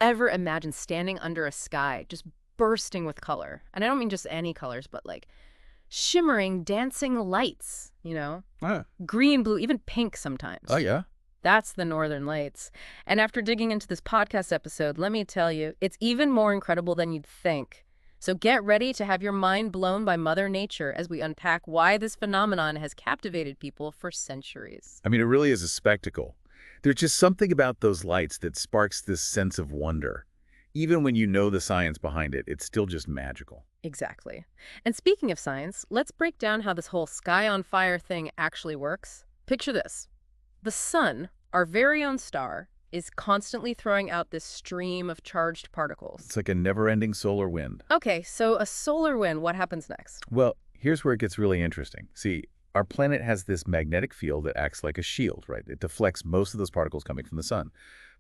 ever imagine standing under a sky just bursting with color? And I don't mean just any colors, but like shimmering, dancing lights, Ah. green, blue, even pink sometimes. Oh, yeah? That's the Northern Lights. And after digging into this podcast episode, let me tell you, it's even more incredible than you'd think. So get ready to have your mind blown by Mother Nature as we unpack why this phenomenon has captivated people for centuries. I mean, it really is a spectacle. There's just something about those lights that sparks this sense of wonder. Even when you know the science behind it, it's still just magical. Exactly. And speaking of science, let's break down how this whole sky on fire thing actually works. Picture this. The sun, our very own star, is constantly throwing out this stream of charged particles. It's like a never-ending solar wind. Okay, so a solar wind, what happens next? Well, here's where it gets really interesting. See, our planet has this magnetic field that acts like a shield, right? It deflects most of those particles coming from the sun.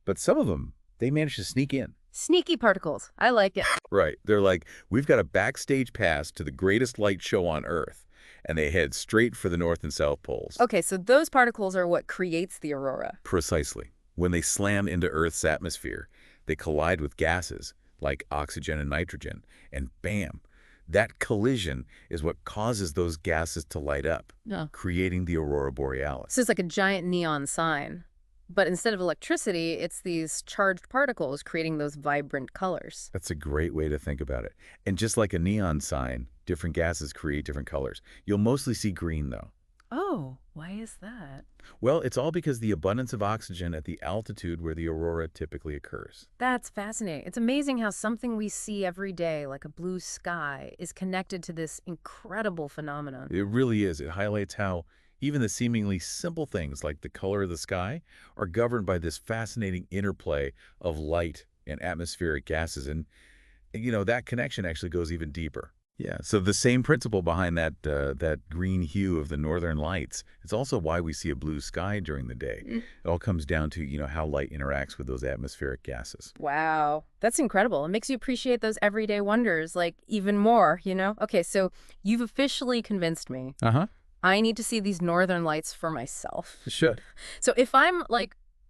But some of them, they manage to sneak in. Sneaky particles. I like it. Right. They're like, we've got a backstage pass to the greatest light show on Earth. And they head straight for the North and South poles. Okay, so those particles are what creates the aurora. Precisely. When they slam into Earth's atmosphere, they collide with gases like oxygen and nitrogen, and bam, that collision is what causes those gases to light up, creating the Aurora Borealis. So it's like a giant neon sign. But instead of electricity, it's these charged particles creating those vibrant colors. That's a great way to think about it. And just like a neon sign, different gases create different colors. You'll mostly see green, though. Oh, why is that? Well, it's all because the abundance of oxygen at the altitude where the aurora typically occurs. That's fascinating. It's amazing how something we see every day, like a blue sky, is connected to this incredible phenomenon. It really is. It highlights how even the seemingly simple things like the color of the sky are governed by this fascinating interplay of light and atmospheric gases. And, that connection actually goes even deeper. Yeah, so the same principle behind that green hue of the northern lights is also why we see a blue sky during the day. It all comes down to, how light interacts with those atmospheric gases. Wow, that's incredible. It makes you appreciate those everyday wonders, like, even more, Okay, so you've officially convinced me. Uh-huh. I need to see these northern lights for myself. You should. So if I'm,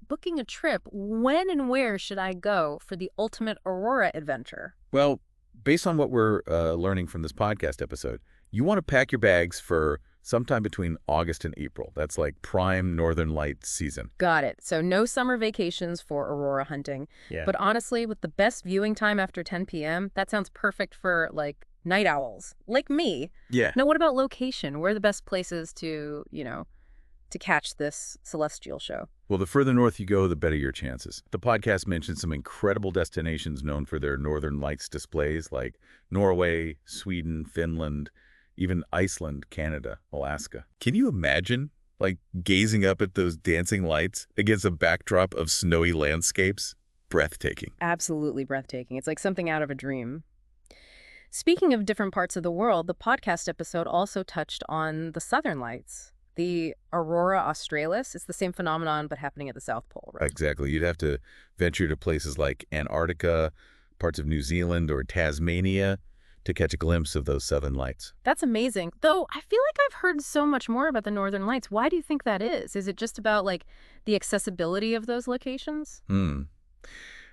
booking a trip, when and where should I go for the ultimate aurora adventure? Well, based on what we're learning from this podcast episode, you want to pack your bags for sometime between August and April. That's like prime northern light season. Got it. So no summer vacations for aurora hunting. Yeah. But honestly, with the best viewing time after 10 p.m., that sounds perfect for, night owls, like me. Yeah. Now, what about location? Where are the best places to catch this celestial show? Well, the further north you go, the better your chances. The podcast mentioned some incredible destinations known for their northern lights displays like Norway, Sweden, Finland, even Iceland, Canada, Alaska. Can you imagine, gazing up at those dancing lights against a backdrop of snowy landscapes? Breathtaking. Absolutely breathtaking. It's like something out of a dream. Speaking of different parts of the world, the podcast episode also touched on the southern lights. The Aurora Australis is the same phenomenon, but happening at the South Pole, right? Exactly. You'd have to venture to places like Antarctica, parts of New Zealand, or Tasmania to catch a glimpse of those southern lights. That's amazing. Though I feel like I've heard so much more about the northern lights. Why do you think that is? Is it just about, the accessibility of those locations?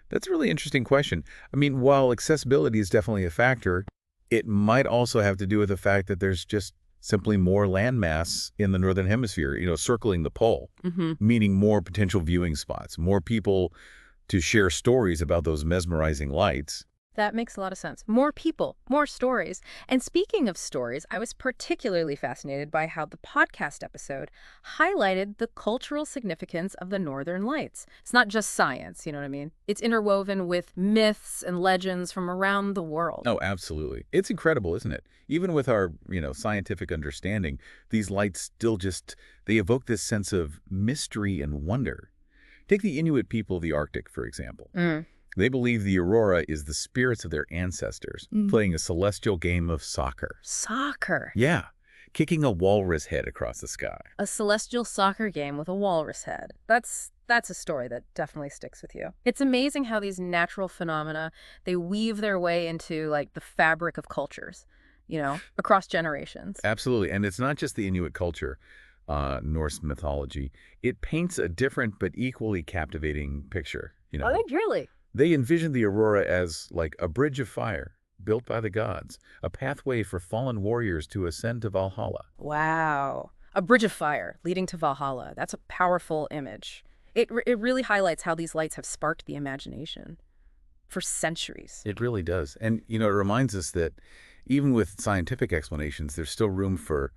That's a really interesting question. I mean, while accessibility is definitely a factor, it might also have to do with the fact that there's just simply more landmass in the northern hemisphere, circling the pole, meaning more potential viewing spots, more people to share stories about those mesmerizing lights. That makes a lot of sense. More people, more stories. And speaking of stories, I was particularly fascinated by how the podcast episode highlighted the cultural significance of the Northern Lights. It's not just science, you know what I mean? It's interwoven with myths and legends from around the world. Oh, absolutely. It's incredible, isn't it? Even with our, scientific understanding, these lights still they evoke this sense of mystery and wonder. Take the Inuit people of the Arctic, for example. They believe the aurora is the spirits of their ancestors playing a celestial game of soccer. Soccer? Yeah, kicking a walrus head across the sky. A celestial soccer game with a walrus head. That's a story that definitely sticks with you. It's amazing how these natural phenomena, they weave their way into, the fabric of cultures, across generations. Absolutely, and it's not just the Inuit culture, Norse mythology. It paints a different but equally captivating picture. Oh, really? They envisioned the aurora as like a bridge of fire built by the gods, a pathway for fallen warriors to ascend to Valhalla. Wow. A bridge of fire leading to Valhalla. That's a powerful image. It really highlights how these lights have sparked the imagination for centuries. It really does. And, it reminds us that even with scientific explanations, there's still room for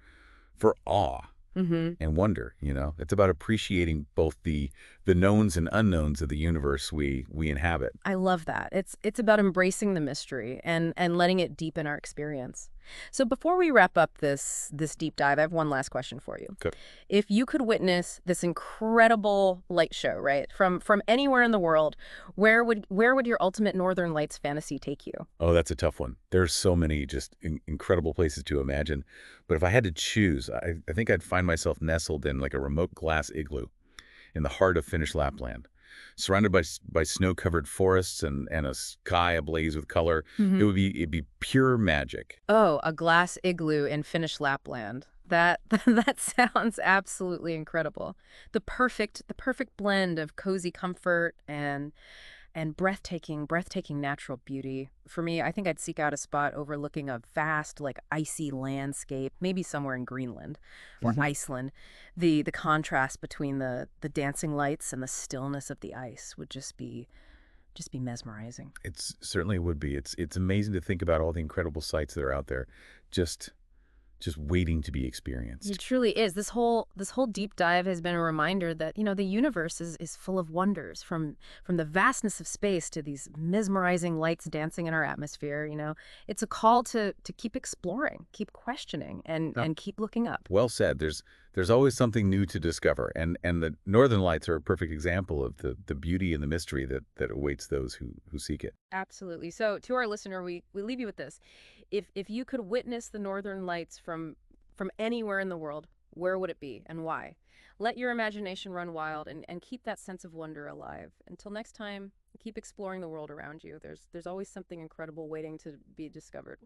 awe Mm-hmm. and wonder. It's about appreciating both the knowns and unknowns of the universe we inhabit. I love that. It's about embracing the mystery and letting it deepen our experience. So before we wrap up this deep dive, I have one last question for you. Okay. If you could witness this incredible light show, right, from anywhere in the world, where would your ultimate Northern Lights fantasy take you? Oh, that's a tough one. There's so many just incredible places to imagine. But if I had to choose, I think I'd find myself nestled in like a remote glass igloo in the heart of Finnish Lapland. Surrounded by snow-covered forests and a sky ablaze with color, it'd be pure magic. Oh, a glass igloo in Finnish Lapland. That that sounds absolutely incredible. The perfect blend of cozy comfort and breathtaking natural beauty. For me, I think I'd seek out a spot overlooking a vast, like icy landscape, maybe somewhere in Greenland or Mhm. Iceland. The contrast between the dancing lights and the stillness of the ice would just be mesmerizing. Certainly would be. It's amazing to think about all the incredible sights that are out there, just just waiting to be It experienced. truly is. This whole deep dive has been a reminder that, the universe is full of wonders, from the vastness of space to these mesmerizing lights dancing in our atmosphere. It's a call to keep exploring, keep questioning, and No, and keep looking up. well said. There's always something new to discover, and the Northern Lights are a perfect example of the beauty and the mystery that awaits those who seek it. Absolutely. So to our listener, we leave you with this. If you could witness the northern lights from anywhere in the world, where would it be and why? Let your imagination run wild and keep that sense of wonder alive. Until next time, keep exploring the world around you. There's always something incredible waiting to be discovered.